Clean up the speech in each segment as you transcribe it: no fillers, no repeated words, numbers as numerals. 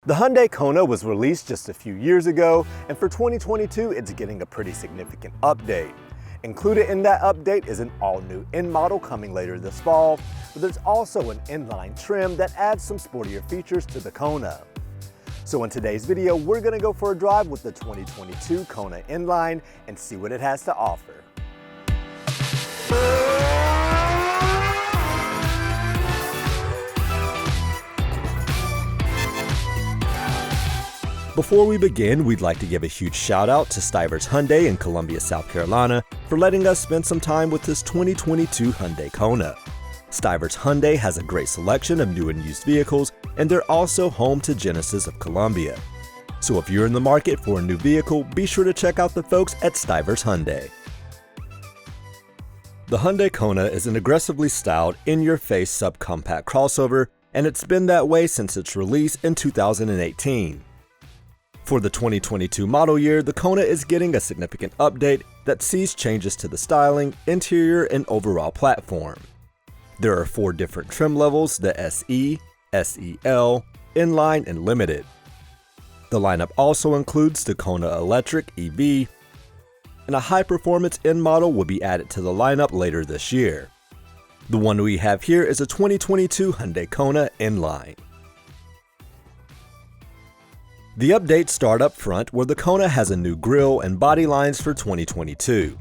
The Hyundai Kona was released just a few years ago, and for 2022, it's getting a pretty significant update. Included in that update is an all-new N model coming later this fall, but there's also an NLine trim that adds some sportier features to the Kona. So in today's video, we're gonna go for a drive with the 2022 Kona N Line and see what it has to offer. Before we begin, we'd like to give a huge shout out to Stivers Hyundai in Columbia, South Carolina for letting us spend some time with this 2022 Hyundai Kona. Stivers Hyundai has a great selection of new and used vehicles, and they're also home to Genesis of Columbia. So if you're in the market for a new vehicle, be sure to check out the folks at Stivers Hyundai. The Hyundai Kona is an aggressively styled, in-your-face subcompact crossover, and it's been that way since its release in 2018. For the 2022 model year, the Kona is getting a significant update that sees changes to the styling, interior, and overall platform. There are 4 different trim levels: the SE, SEL, NLine, and Limited. The lineup also includes the Kona Electric EV, and a high-performance N model will be added to the lineup later this year. The one we have here is a 2022 Hyundai Kona N Line. The updates start up front, where the Kona has a new grille and body lines for 2022.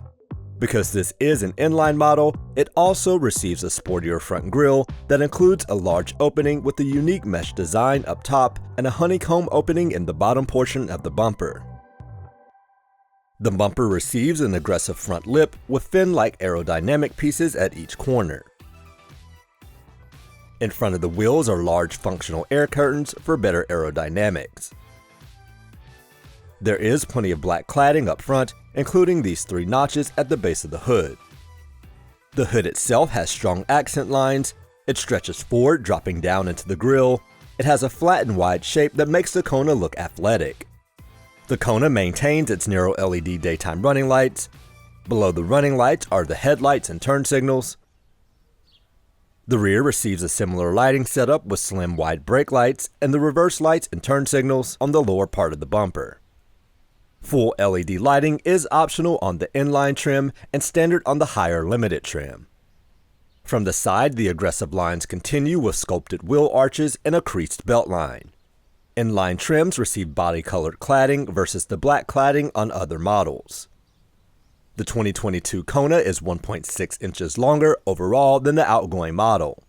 Because this is an N-Line model, it also receives a sportier front grille that includes a large opening with a unique mesh design up top and a honeycomb opening in the bottom portion of the bumper. The bumper receives an aggressive front lip with fin-like aerodynamic pieces at each corner. In front of the wheels are large functional air curtains for better aerodynamics. There is plenty of black cladding up front, including these 3 notches at the base of the hood. The hood itself has strong accent lines, it stretches forward, dropping down into the grille, it has a flat and wide shape that makes the Kona look athletic. The Kona maintains its narrow LED daytime running lights. Below the running lights are the headlights and turn signals. The rear receives a similar lighting setup with slim wide brake lights and the reverse lights and turn signals on the lower part of the bumper. Full LED lighting is optional on the N-Line trim and standard on the higher Limited trim. From the side, the aggressive lines continue with sculpted wheel arches and a creased belt line. N-Line trims receive body-colored cladding versus the black cladding on other models. The 2022 Kona is 1.6 inches longer overall than the outgoing model.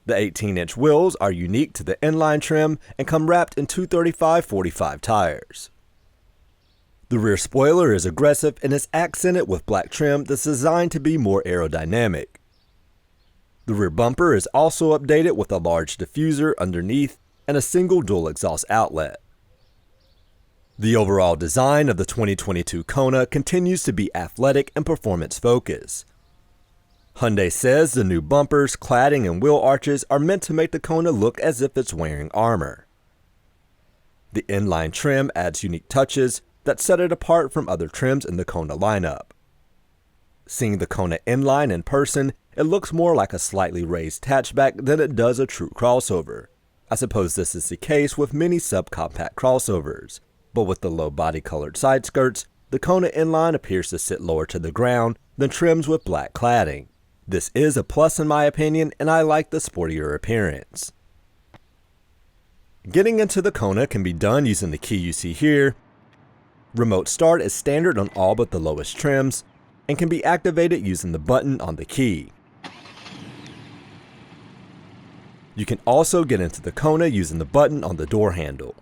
The 18-inch wheels are unique to the N-Line trim and come wrapped in 235/45 tires. The rear spoiler is aggressive and is accented with black trim that's designed to be more aerodynamic. The rear bumper is also updated with a large diffuser underneath and a single dual exhaust outlet. The overall design of the 2022 Kona continues to be athletic and performance-focused. Hyundai says the new bumpers, cladding, and wheel arches are meant to make the Kona look as if it's wearing armor. The N-Line trim adds unique touches that set it apart from other trims in the Kona lineup. Seeing the Kona N-Line in person, it looks more like a slightly raised hatchback than it does a true crossover. I suppose this is the case with many subcompact crossovers, but with the low body-colored side skirts, the Kona N-Line appears to sit lower to the ground than trims with black cladding. This is a plus in my opinion, and I like the sportier appearance. Getting into the Kona can be done using the key you see here. Remote start is standard on all but the lowest trims, and can be activated using the button on the key. You can also get into the Kona using the button on the door handle.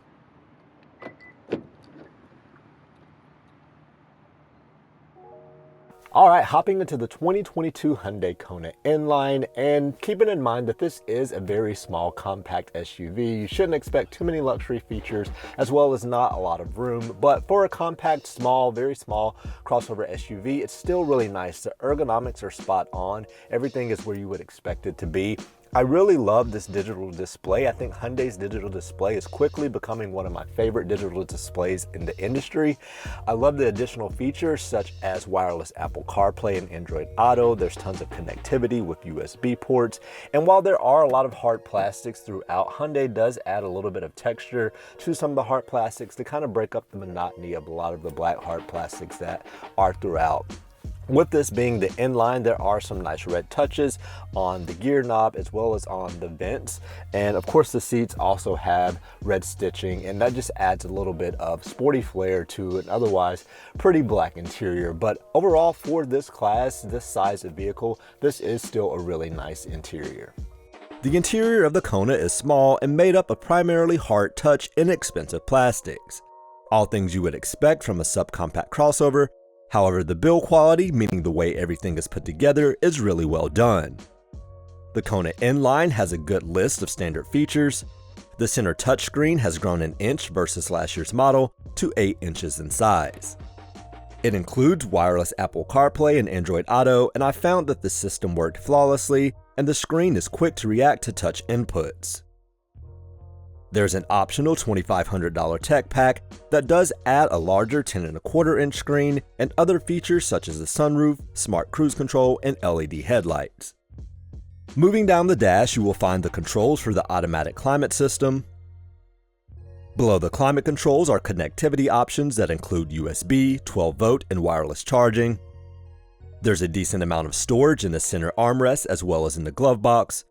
Alright, hopping into the 2022 Hyundai Kona N Line, and keeping in mind that this is a very small compact SUV, you shouldn't expect too many luxury features as well as not a lot of room, but for a compact, small, very small crossover SUV, it's still really nice. The ergonomics are spot on, everything is where you would expect it to be. I really love this digital display. I think Hyundai's digital display is quickly becoming one of my favorite digital displays in the industry. I love the additional features such as wireless Apple CarPlay and Android Auto. There's tons of connectivity with USB ports. And while there are a lot of hard plastics throughout, Hyundai does add a little bit of texture to some of the hard plastics to kind of break up the monotony of a lot of the black hard plastics that are throughout. With this being the N Line, there are some nice red touches on the gear knob as well as on the vents. And of course the seats also have red stitching, and that just adds a little bit of sporty flair to an otherwise pretty black interior. But overall, for this class, this size of vehicle, this is still a really nice interior. The interior of the Kona is small and made up of primarily hard touch, inexpensive plastics. All things you would expect from a subcompact crossover. However, the build quality, meaning the way everything is put together, is really well done. The Kona N Line has a good list of standard features. The center touchscreen has grown an inch versus last year's model to 8 inches in size. It includes wireless Apple CarPlay and Android Auto, and I found that the system worked flawlessly and the screen is quick to react to touch inputs. There's an optional $2,500 tech pack that does add a larger 10.25 inch screen and other features such as the sunroof, smart cruise control, and LED headlights. Moving down the dash, you will find the controls for the automatic climate system. Below the climate controls are connectivity options that include USB, 12-volt, and wireless charging. There's a decent amount of storage in the center armrest as well as in the glove box.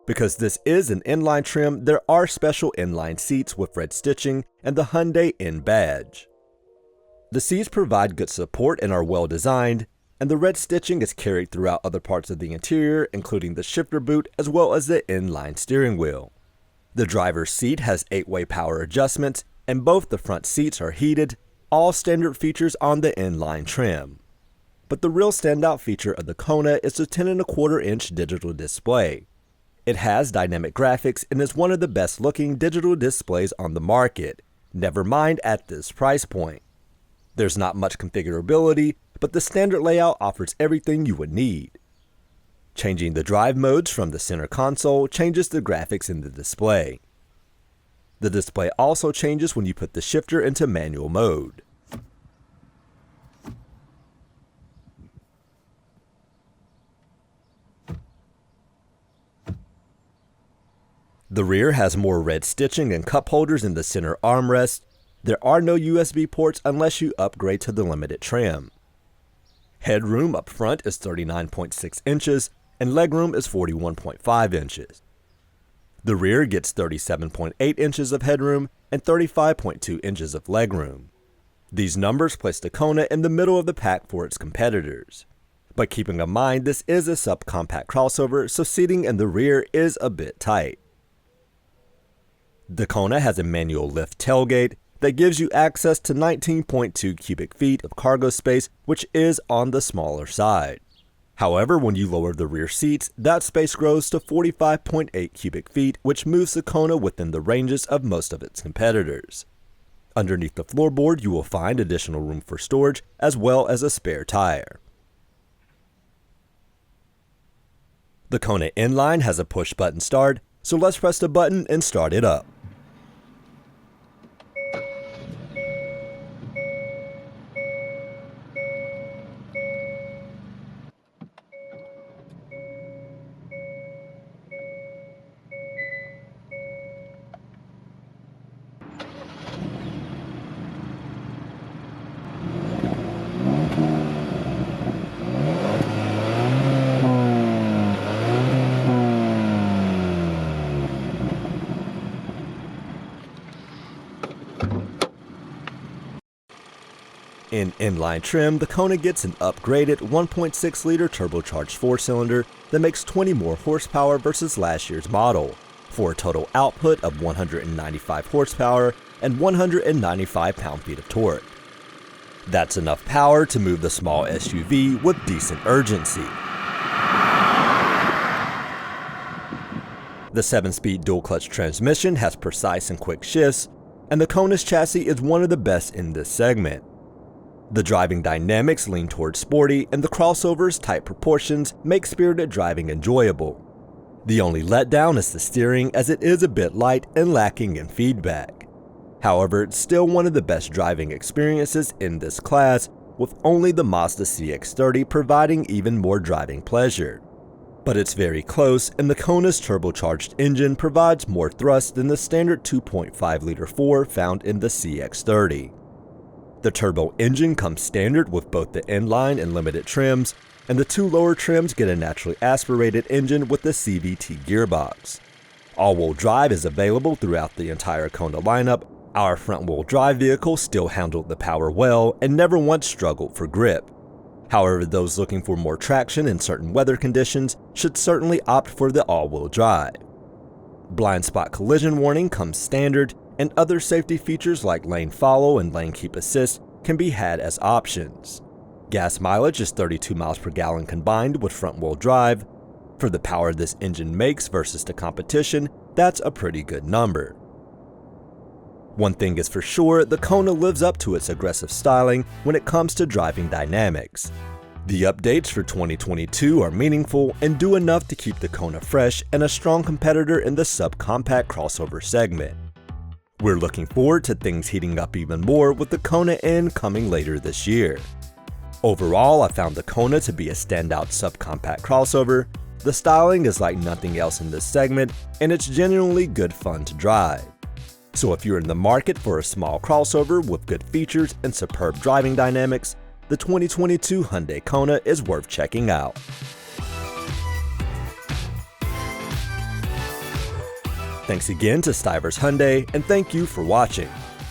Because this is an N-Line trim, there are special N-Line seats with red stitching and the Hyundai N badge. The seats provide good support and are well designed, and the red stitching is carried throughout other parts of the interior, including the shifter boot as well as the N-Line steering wheel. The driver's seat has 8-way power adjustments, and both the front seats are heated, all standard features on the N-Line trim. But the real standout feature of the Kona is the 10.25 inch digital display. It has dynamic graphics and is one of the best looking digital displays on the market, never mind at this price point. There's not much configurability, but the standard layout offers everything you would need. Changing the drive modes from the center console changes the graphics in the display. The display also changes when you put the shifter into manual mode. The rear has more red stitching and cup holders in the center armrest. There are no USB ports unless you upgrade to the limited trim. Headroom up front is 39.6 inches and legroom is 41.5 inches. The rear gets 37.8 inches of headroom and 35.2 inches of legroom. These numbers place the Kona in the middle of the pack for its competitors. But keeping in mind this is a subcompact crossover, so seating in the rear is a bit tight. The Kona has a manual lift tailgate that gives you access to 19.2 cubic feet of cargo space, which is on the smaller side. However, when you lower the rear seats, that space grows to 45.8 cubic feet, which moves the Kona within the ranges of most of its competitors. Underneath the floorboard, you will find additional room for storage as well as a spare tire. The Kona N Line has a push-button start, so let's press the button and start it up. In N-Line trim, the Kona gets an upgraded 1.6-liter turbocharged 4-cylinder that makes 20 more horsepower versus last year's model, for a total output of 195 horsepower and 195 pound-feet of torque. That's enough power to move the small SUV with decent urgency. The 7-speed dual-clutch transmission has precise and quick shifts, and the Kona's chassis is one of the best in this segment. The driving dynamics lean towards sporty, and the crossover's tight proportions make spirited driving enjoyable. The only letdown is the steering, as it is a bit light and lacking in feedback. However, it's still one of the best driving experiences in this class, with only the Mazda CX-30 providing even more driving pleasure. But it's very close, and the Kona's turbocharged engine provides more thrust than the standard 2.5-liter 4 found in the CX-30. The turbo engine comes standard with both the N-Line and Limited trims, and the two lower trims get a naturally aspirated engine with the CVT gearbox. All-wheel drive is available throughout the entire Kona lineup. Our front-wheel drive vehicle still handled the power well and never once struggled for grip. However, those looking for more traction in certain weather conditions should certainly opt for the all-wheel drive. Blind spot collision warning comes standard, and other safety features like lane follow and lane keep assist can be had as options. Gas mileage is 32 miles per gallon combined with front-wheel drive. For the power this engine makes versus the competition, that's a pretty good number. One thing is for sure, the Kona lives up to its aggressive styling when it comes to driving dynamics. The updates for 2022 are meaningful and do enough to keep the Kona fresh and a strong competitor in the subcompact crossover segment. We're looking forward to things heating up even more with the Kona N coming later this year. Overall, I found the Kona to be a standout subcompact crossover. The styling is like nothing else in this segment, and it's genuinely good fun to drive. So if you're in the market for a small crossover with good features and superb driving dynamics, the 2022 Hyundai Kona is worth checking out. Thanks again to Stivers Hyundai, and thank you for watching.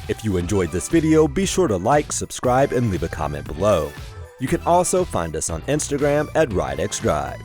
If you enjoyed this video, be sure to like, subscribe, and leave a comment below. You can also find us on Instagram at rideXdrive.